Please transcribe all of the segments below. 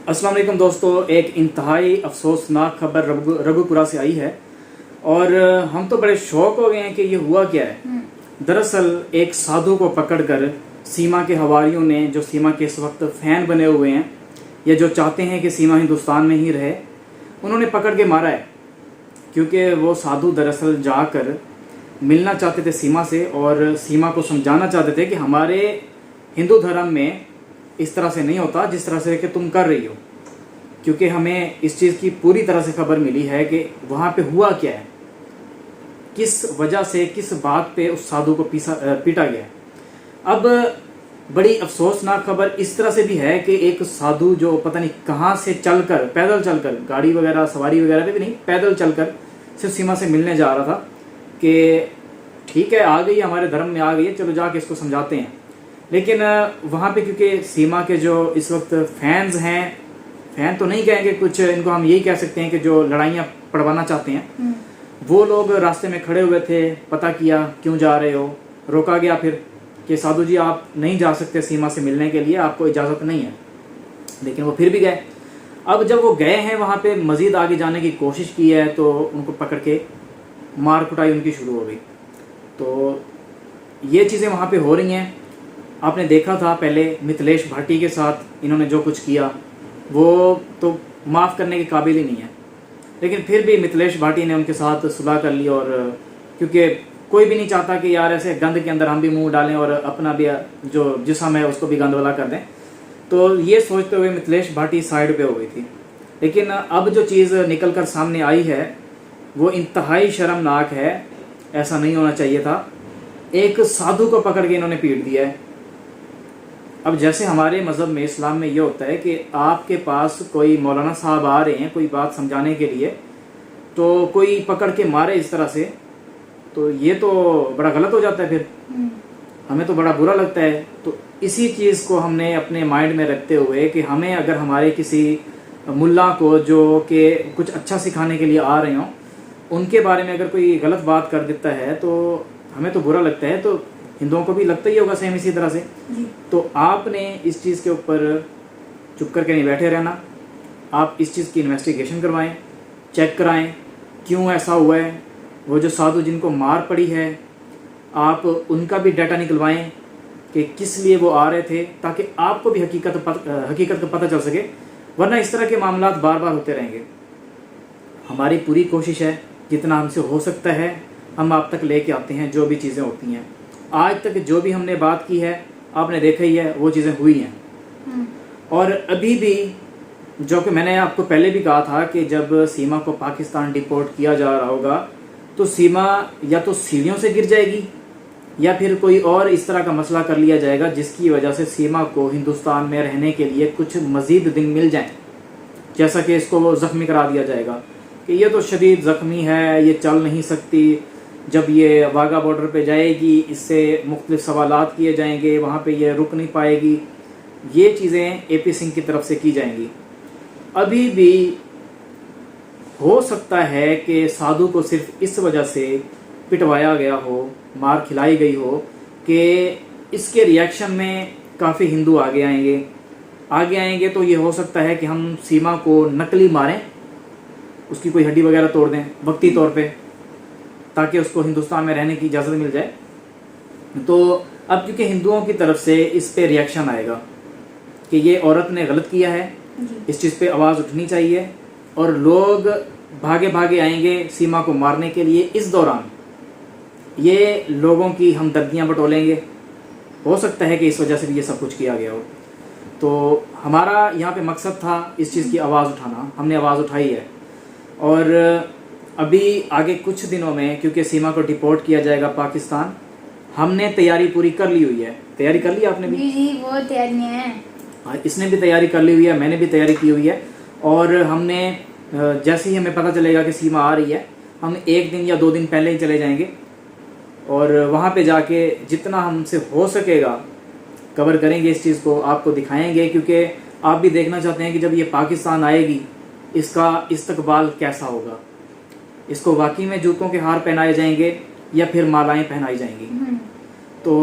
अस्सलाम वालेकुम दोस्तों, एक इंतहाई अफसोसनाक खबर रघुपुरा से आई है और हम तो बड़े शौक हो गए हैं कि ये हुआ क्या है। दरअसल एक साधु को पकड़कर सीमा के हवारियों ने, जो सीमा के इस वक्त फैन बने हुए हैं या जो चाहते हैं कि सीमा हिंदुस्तान में ही रहे, उन्होंने पकड़ के मारा है। क्योंकि वो साधु दरअसल जाकर मिलना चाहते थे सीमा से और सीमा को समझाना चाहते थे कि हमारे हिंदू धर्म में इस तरह से नहीं होता जिस तरह से कि तुम कर रही हो। क्योंकि हमें इस चीज़ की पूरी तरह से खबर मिली है कि वहाँ पे हुआ क्या है, किस वजह से, किस बात पे उस साधु को पीटा गया है। अब बड़ी अफसोसनाक खबर इस तरह से भी है कि एक साधु जो पता नहीं कहाँ से चलकर, पैदल चलकर, गाड़ी वगैरह सवारी वगैरह पे भी नहीं, पैदल चलकर सिर्फ सीमा से मिलने जा रहा था कि ठीक है आ गई, हमारे धर्म में आ गई है, चलो जाके इसको समझाते हैं। लेकिन वहाँ पे क्योंकि सीमा के जो इस वक्त फैंस हैं, फैन तो नहीं कहेंगे, कुछ इनको हम यही कह सकते हैं कि जो लड़ाइयाँ पड़वाना चाहते हैं, वो लोग रास्ते में खड़े हुए थे। पता किया क्यों जा रहे हो, रोका गया फिर कि साधु जी आप नहीं जा सकते सीमा से मिलने के लिए, आपको इजाज़त नहीं है। लेकिन वो फिर भी गए। अब जब वो गए हैं वहाँ पे मज़ीद आगे जाने की कोशिश की है तो उनको पकड़ के मार कुटाई उनकी शुरू हो गई। तो ये चीज़ें वहाँ पे हो रही हैं। आपने देखा था पहले मिथिलेश भाटी के साथ इन्होंने जो कुछ किया वो तो माफ़ करने के काबिल ही नहीं है। लेकिन फिर भी मिथिलेश भाटी ने उनके साथ सुलह कर ली, और क्योंकि कोई भी नहीं चाहता कि यार ऐसे गंद के अंदर हम भी मुंह डालें और अपना भी जो जिस्म है उसको भी गंद वाला कर दें। तो ये सोचते हुए मिथिलेश भाटी साइड पे हो गई थी। लेकिन अब जो चीज़ निकल कर सामने आई है वो इंतहाई शर्मनाक है। ऐसा नहीं होना चाहिए था। एक साधु को पकड़ के इन्होंने पीट दिया है। अब जैसे हमारे मज़हब में, इस्लाम में ये होता है कि आपके पास कोई मौलाना साहब आ रहे हैं कोई बात समझाने के लिए, तो कोई पकड़ के मारे इस तरह से, तो ये तो बड़ा गलत हो जाता है। फिर हमें तो बड़ा बुरा लगता है। तो इसी चीज़ को हमने अपने माइंड में रखते हुए कि हमें अगर हमारे किसी मुल्ला को जो कि कुछ अच्छा सिखाने के लिए आ रहे हों, उनके बारे में अगर कोई गलत बात कर देता है तो हमें तो बुरा लगता है। तो हिंदुओं को भी लगता ही होगा सेम इसी तरह से। तो आपने इस चीज़ के ऊपर चुप करके नहीं बैठे रहना। आप इस चीज़ की इन्वेस्टिगेशन करवाएं, चेक कराएं क्यों ऐसा हुआ है। वो जो साधु जिनको मार पड़ी है, आप उनका भी डाटा निकलवाएं कि किस लिए वो आ रहे थे, ताकि आपको भी हकीकत का पता चल सके। वरना इस तरह के मामला बार बार होते रहेंगे। हमारी पूरी कोशिश है, जितना हमसे हो सकता है हम आप तक लेके आते हैं जो भी चीज़ें होती हैं। आज तक जो भी हमने बात की है आपने देखा ही है, वो चीज़ें हुई हैं। और अभी भी जो कि मैंने आपको पहले भी कहा था कि जब सीमा को पाकिस्तान डिपोर्ट किया जा रहा होगा तो सीमा या तो सीढ़ियों से गिर जाएगी या फिर कोई और इस तरह का मसला कर लिया जाएगा जिसकी वजह से सीमा को हिंदुस्तान में रहने के लिए कुछ मज़ीद दिन मिल जाएं। जैसा कि इसको वो ज़ख्मी करा दिया जाएगा कि ये तो शदीद ज़ख्मी है, ये चल नहीं सकती, जब ये वाघा बॉर्डर पे जाएगी इससे मुख्तलिफ सवालात किए जाएंगे, वहाँ पे ये रुक नहीं पाएगी। ये चीज़ें AP सिंह की तरफ से की जाएंगी। अभी भी हो सकता है कि साधु को सिर्फ इस वजह से पिटवाया गया हो, मार खिलाई गई हो कि इसके रिएक्शन में काफ़ी हिंदू आगे आएंगे। तो ये हो सकता है कि हम सीमा को नकली मारें, उसकी कोई हड्डी वगैरह तोड़ दें वक्ती तौर पे, ताकि उसको हिंदुस्तान में रहने की इजाज़त मिल जाए। तो अब क्योंकि हिंदुओं की तरफ से इस पे रिएक्शन आएगा कि ये औरत ने गलत किया है, इस चीज़ पे आवाज़ उठनी चाहिए, और लोग भागे भागे आएंगे सीमा को मारने के लिए। इस दौरान ये लोगों की हमदर्दियाँ बटोलेंगे। हो सकता है कि इस वजह से भी ये सब कुछ किया गया हो। तो हमारा यहाँ पे मकसद था इस चीज़ की आवाज़ उठाना, हमने आवाज़ उठाई है। और अभी आगे कुछ दिनों में क्योंकि सीमा को डिपोर्ट किया जाएगा पाकिस्तान, हमने तैयारी पूरी कर ली हुई है। तैयारी कर ली आपने भी? जी वो तैयारियां हैं। हाँ, इसने भी तैयारी कर ली हुई है, मैंने भी तैयारी की हुई है। और हमने जैसे ही हमें पता चलेगा कि सीमा आ रही है, हम 1 दिन या 2 दिन पहले ही चले जाएंगे और वहाँ पे जाके जितना हमसे हो सकेगा कवर करेंगे, इस चीज़ को आपको दिखाएंगे। क्योंकि आप भी देखना चाहते हैं कि जब ये पाकिस्तान आएगी इसका इस्तकबाल कैसा होगा। इसको वाकई में जूतों के हार पहनाए जाएंगे या फिर मालाएं पहनाई जाएंगी। तो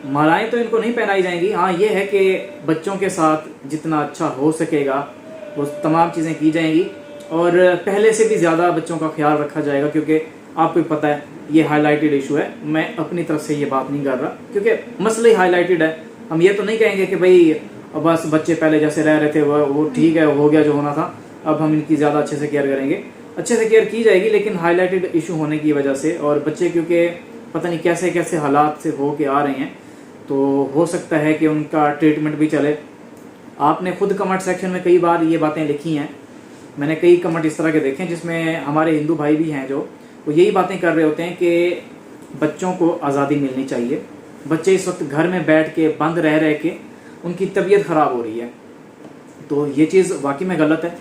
मालाएं तो इनको नहीं पहनाई जाएंगी। हाँ, ये है कि बच्चों के साथ जितना अच्छा हो सकेगा वो तमाम चीज़ें की जाएंगी और पहले से भी ज़्यादा बच्चों का ख्याल रखा जाएगा, क्योंकि आपको पता है ये हाईलाइटेड इशू है। मैं अपनी तरफ से ये बात नहीं कर रहा क्योंकि मसला ही हाईलाइटेड है। हम ये तो नहीं कहेंगे कि भाई बस बच्चे पहले जैसे रह रहे थे वो ठीक है, हो गया जो होना था, अब हम इनकी ज़्यादा अच्छे से केयर करेंगे। अच्छे से केयर की जाएगी, लेकिन हाईलाइटेड इशू होने की वजह से और बच्चे क्योंकि पता नहीं कैसे कैसे हालात से हो के आ रहे हैं, तो हो सकता है कि उनका ट्रीटमेंट भी चले। आपने खुद कमेंट सेक्शन में कई बार ये बातें लिखी हैं, मैंने कई कमेंट इस तरह के देखे हैं जिसमें हमारे हिंदू भाई भी हैं जो वो यही बातें कर रहे होते हैं कि बच्चों को आज़ादी मिलनी चाहिए। बच्चे इस वक्त घर में बैठ के बंद रह रह के उनकी तबीयत ख़राब हो रही है, तो ये चीज़ वाकई में गलत है।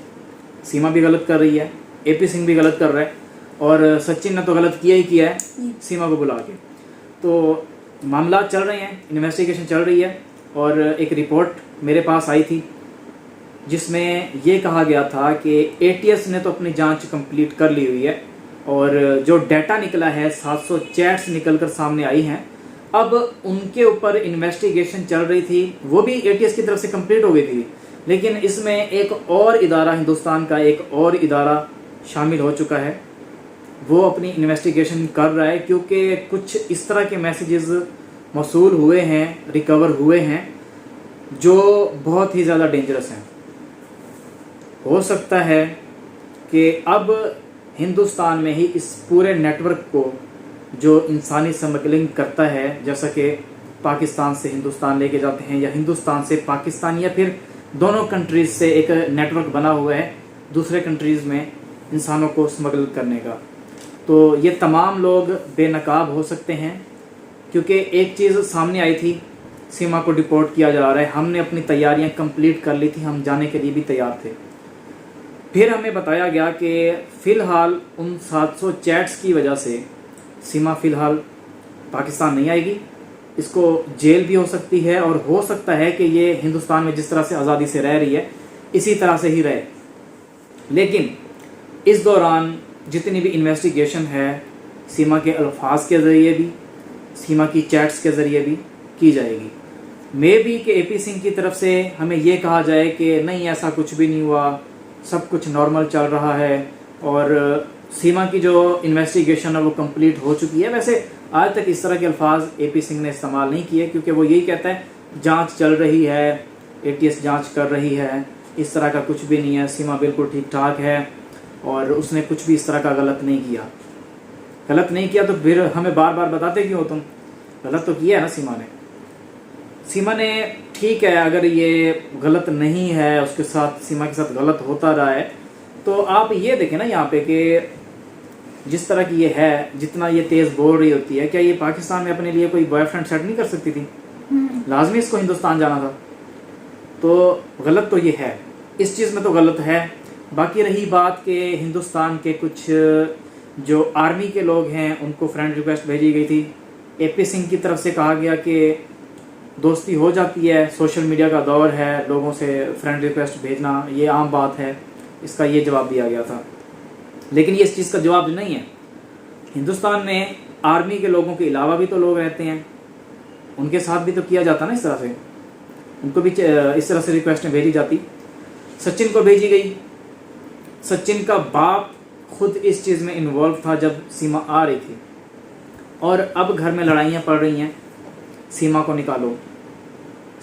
सीमा भी गलत कर रही है, एपी सिंह भी गलत कर रहा है और सचिन ने तो गलत किया ही किया है सीमा को बुला के। तो मामला चल रहे हैं, इन्वेस्टिगेशन चल रही है और एक रिपोर्ट मेरे पास आई थी जिसमें ये कहा गया था कि एटीएस ने तो अपनी जांच कंप्लीट कर ली हुई है और जो डाटा निकला है 700 चैट्स निकल कर सामने आई हैं। अब उनके ऊपर इन्वेस्टिगेशन चल रही थी, वो भी एटीएस की तरफ से कंप्लीट हो गई थी, लेकिन इसमें एक और इदारा, हिंदुस्तान का एक और इदारा शामिल हो चुका है। वो अपनी इन्वेस्टिगेशन कर रहा है क्योंकि कुछ इस तरह के मैसेजेस मौसूल हुए हैं, रिकवर हुए हैं, जो बहुत ही ज़्यादा डेंजरस हैं। हो सकता है कि अब हिंदुस्तान में ही इस पूरे नेटवर्क को जो इंसानी स्मगलिंग करता है, जैसा कि पाकिस्तान से हिंदुस्तान लेके जाते हैं या हिंदुस्तान से पाकिस्तान या फिर दोनों कंट्रीज़ से एक नेटवर्क बना हुआ है दूसरे कंट्रीज़ में इंसानों को स्मगल करने का, तो ये तमाम लोग बेनकाब हो सकते हैं। क्योंकि एक चीज़ सामने आई थी, सीमा को डिपोर्ट किया जा रहा है, हमने अपनी तैयारियां कंप्लीट कर ली थी, हम जाने के लिए भी तैयार थे। फिर हमें बताया गया कि फ़िलहाल उन 700 चैट्स की वजह से सीमा फ़िलहाल पाकिस्तान नहीं आएगी, इसको जेल भी हो सकती है और हो सकता है कि ये हिंदुस्तान में जिस तरह से आज़ादी से रह रही है इसी तरह से ही रहे। लेकिन इस दौरान जितनी भी इन्वेस्टिगेशन है सीमा के अल्फाज के ज़रिए भी, सीमा की चैट्स के ज़रिए भी की जाएगी। मे भी कि एपी सिंह की तरफ से हमें ये कहा जाए कि नहीं ऐसा कुछ भी नहीं हुआ, सब कुछ नॉर्मल चल रहा है और सीमा की जो इन्वेस्टिगेशन है वो कंप्लीट हो चुकी है। वैसे आज तक इस तरह के अल्फाज एपी सिंह ने इस्तेमाल नहीं किए, क्योंकि वो यही कहता है जांच चल रही है, एटीएस जांच कर रही है, इस तरह का कुछ भी नहीं है, सीमा बिल्कुल ठीक ठाक है और उसने कुछ भी इस तरह का गलत नहीं किया। गलत नहीं किया तो फिर हमें बार बार बताते क्यों तुम? गलत तो किया है ना सीमा ने। सीमा ने ठीक है, अगर ये गलत नहीं है, उसके साथ सीमा के साथ गलत होता रहा है, तो आप ये देखें ना यहाँ पे कि जिस तरह की ये है, जितना ये तेज़ बोल रही होती है, क्या ये पाकिस्तान में अपने लिए कोई बॉयफ्रेंड सेट नहीं कर सकती थी? लाजमी इसको हिंदुस्तान जाना था। तो गलत तो ये है, इस चीज़ में तो गलत है। बाकी रही बात कि हिंदुस्तान के कुछ जो आर्मी के लोग हैं उनको फ्रेंड रिक्वेस्ट भेजी गई थी, एपी सिंह की तरफ से कहा गया कि दोस्ती हो जाती है, सोशल मीडिया का दौर है, लोगों से फ्रेंड रिक्वेस्ट भेजना ये आम बात है, इसका ये जवाब दिया गया था। लेकिन ये इस चीज़ का जवाब नहीं है। हिंदुस्तान में आर्मी के लोगों के अलावा भी तो लोग रहते हैं, उनके साथ भी तो किया जाता ना इस तरह से, उनको भी इस तरह से रिक्वेस्टें भेजी जाती। सचिन को भेजी गई, सचिन का बाप खुद इस चीज़ में इन्वॉल्व था जब सीमा आ रही थी, और अब घर में लड़ाइयाँ पड़ रही हैं, सीमा को निकालो।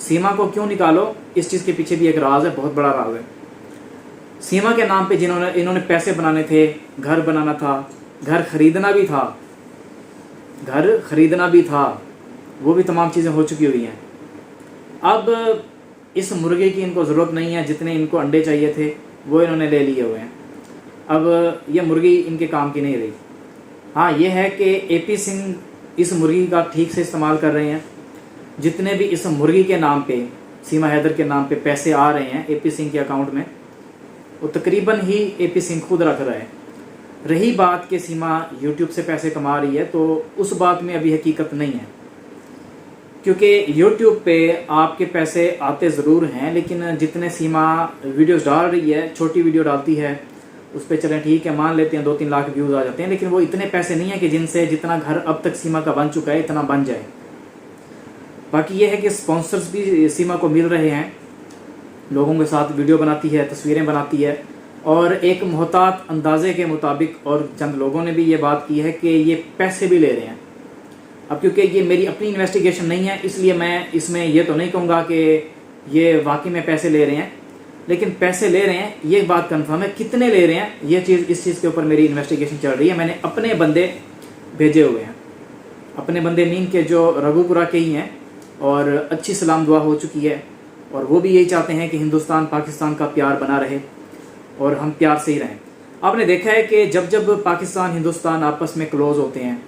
सीमा को क्यों निकालो? इस चीज़ के पीछे भी एक राज है, बहुत बड़ा राज है। सीमा के नाम पे इन्होंने पैसे बनाने थे, घर बनाना था, घर खरीदना भी था, वो भी तमाम चीज़ें हो चुकी हुई हैं। अब इस मुर्गे की इनको ज़रूरत नहीं है, जितने इनको अंडे चाहिए थे वो इन्होंने ले लिए हुए हैं। अब ये मुर्गी इनके काम की नहीं रही। हाँ, ये है कि एपी सिंह इस मुर्गी का ठीक से इस्तेमाल कर रहे हैं। जितने भी इस मुर्गी के नाम पे, सीमा हैदर के नाम पे पैसे आ रहे हैं एपी सिंह के अकाउंट में, वो तकरीबन ही एपी सिंह खुद रख रहा है। रही बात कि सीमा यूट्यूब से पैसे कमा रही है, तो उस बात में अभी हकीकत नहीं है, क्योंकि यूट्यूब पे आपके पैसे आते ज़रूर हैं, लेकिन जितने सीमा वीडियोस डाल रही है, छोटी वीडियो डालती है, उस पर चलें ठीक है, मान लेते हैं 2-3 लाख व्यूज़ आ जाते हैं, लेकिन वो इतने पैसे नहीं है कि जिनसे जितना घर अब तक सीमा का बन चुका है इतना बन जाए। बाकी ये है कि स्पॉन्सर्स भी सीमा को मिल रहे हैं, लोगों के साथ वीडियो बनाती है, तस्वीरें बनाती है, और एक मोहतात अंदाजे के मुताबिक और चंद लोगों ने भी ये बात की है कि ये पैसे भी ले रहे हैं। अब क्योंकि ये मेरी अपनी इन्वेस्टिगेशन नहीं है, इसलिए मैं इसमें ये तो नहीं कहूँगा कि ये वाकई में पैसे ले रहे हैं, लेकिन पैसे ले रहे हैं ये बात कंफर्म है। कितने ले रहे हैं ये चीज़, इस चीज़ के ऊपर मेरी इन्वेस्टिगेशन चल रही है। मैंने अपने बंदे भेजे हुए हैं, अपने बंदे मीन के जो रघुपुरा के ही हैं, और अच्छी सलाम दुआ हो चुकी है, और वो भी यही चाहते हैं कि हिंदुस्तान पाकिस्तान का प्यार बना रहे और हम प्यार से ही रहें। आपने देखा है कि जब जब पाकिस्तान हिंदुस्तान आपस में क्लोज होते हैं,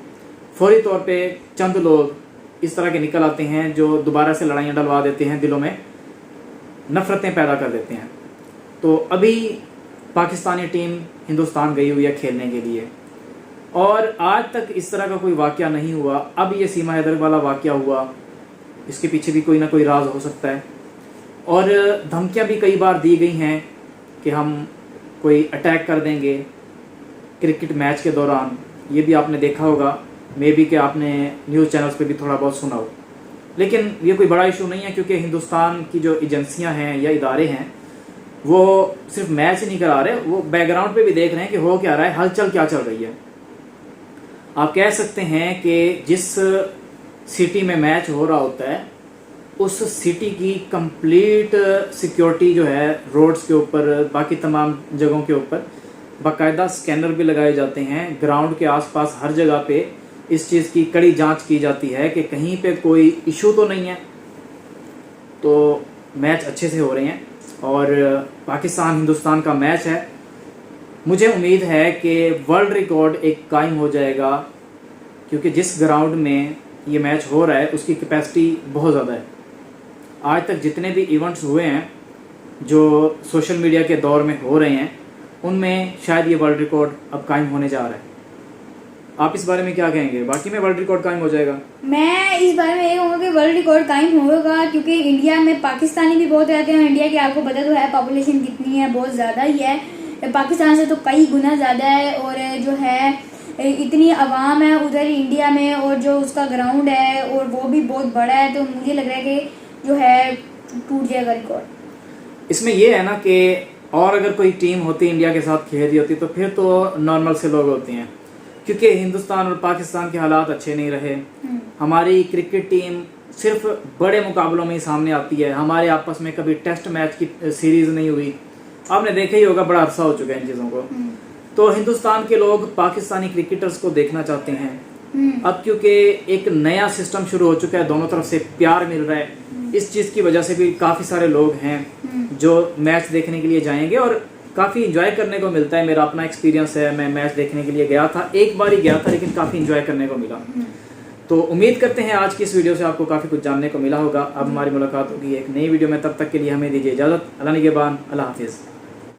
फौरी तौर पे चंद लोग इस तरह के निकल आते हैं जो दोबारा से लड़ाइयाँ डलवा देते हैं, दिलों में नफरतें पैदा कर देते हैं। तो अभी पाकिस्तानी टीम हिंदुस्तान गई हुई है खेलने के लिए, और आज तक इस तरह का कोई वाकया नहीं हुआ। अब ये सीमा हैदर वाला वाकया हुआ, इसके पीछे भी कोई ना कोई राज हो सकता है, और धमकियां भी कई बार दी गई हैं कि हम कोई अटैक कर देंगे क्रिकेट मैच के दौरान। ये भी आपने देखा होगा, मे बी कि आपने न्यूज़ चैनल्स पे भी थोड़ा बहुत सुना हो, लेकिन ये कोई बड़ा इशू नहीं है, क्योंकि हिंदुस्तान की जो एजेंसियां हैं या इदारे हैं वो सिर्फ मैच ही नहीं करा रहे, वो बैकग्राउंड पे भी देख रहे हैं कि हो क्या रहा है, हलचल क्या चल रही है। आप कह सकते हैं कि जिस सिटी में मैच हो रहा होता है उस सिटी की कंप्लीट सिक्योरिटी जो है, रोड्स के ऊपर, बाकी तमाम जगहों के ऊपर बाकायदा स्कैनर भी लगाए जाते हैं। ग्राउंड के आसपास हर जगह पे इस चीज़ की कड़ी जांच की जाती है कि कहीं पे कोई इशू तो नहीं है। तो मैच अच्छे से हो रहे हैं, और पाकिस्तान हिंदुस्तान का मैच है। मुझे उम्मीद है कि वर्ल्ड रिकॉर्ड एक कायम हो जाएगा, क्योंकि जिस ग्राउंड में ये मैच हो रहा है उसकी कैपेसिटी बहुत ज़्यादा है। आज तक जितने भी इवेंट्स हुए हैं जो सोशल मीडिया के दौर में हो रहे हैं, उनमें शायद ये वर्ल्ड रिकॉर्ड अब कायम होने जा रहा है। आप इस बारे में क्या कहेंगे? बाकी में वर्ल्ड रिकॉर्ड कायम हो जाएगा? मैं इस बारे में ये कहूँगा कि वर्ल्ड रिकॉर्ड कायम होगा, क्योंकि इंडिया में पाकिस्तानी भी बहुत रहते हैं। इंडिया की आपको पता तो है पॉपुलेशन कितनी है, बहुत ज़्यादा ही है, पाकिस्तान से तो कई गुना ज़्यादा है। और जो है इतनी आवाम है उधर इंडिया में, और जो उसका ग्राउंड है और वो भी बहुत बड़ा है, तो मुझे लग रहा है कि जो है टूट जाएगा रिकॉर्ड। इसमें ये है ना कि और अगर कोई टीम होती इंडिया के साथ खेल रही होती तो फिर तो नॉर्मल से लोग होते हैं, क्योंकि हिंदुस्तान और पाकिस्तान के हालात अच्छे नहीं रहे। हमारी क्रिकेट टीम सिर्फ बड़े मुकाबलों में ही सामने आती है, हमारे आपस में कभी टेस्ट मैच की सीरीज नहीं हुई। आपने देखा ही होगा, बड़ा अरसा हो चुका है इन चीज़ों को। तो हिंदुस्तान के लोग पाकिस्तानी क्रिकेटर्स को देखना चाहते हैं। अब क्योंकि एक नया सिस्टम शुरू हो चुका है, दोनों तरफ से प्यार मिल रहा है, इस चीज़ की वजह से भी काफ़ी सारे लोग हैं जो मैच देखने के लिए जाएंगे, और काफ़ी इंजॉय करने को मिलता है। मेरा अपना एक्सपीरियंस है, मैं मैच देखने के लिए गया था, एक बार ही गया था, लेकिन काफ़ी इंजॉय करने को मिला। तो उम्मीद करते हैं आज की इस वीडियो से आपको काफ़ी कुछ जानने को मिला होगा। अब हमारी मुलाकात होगी एक नई वीडियो में, तब तक के लिए हमें दीजिए इजाज़त। अल्लाह निगहबान, अल्लाह हाफिज़।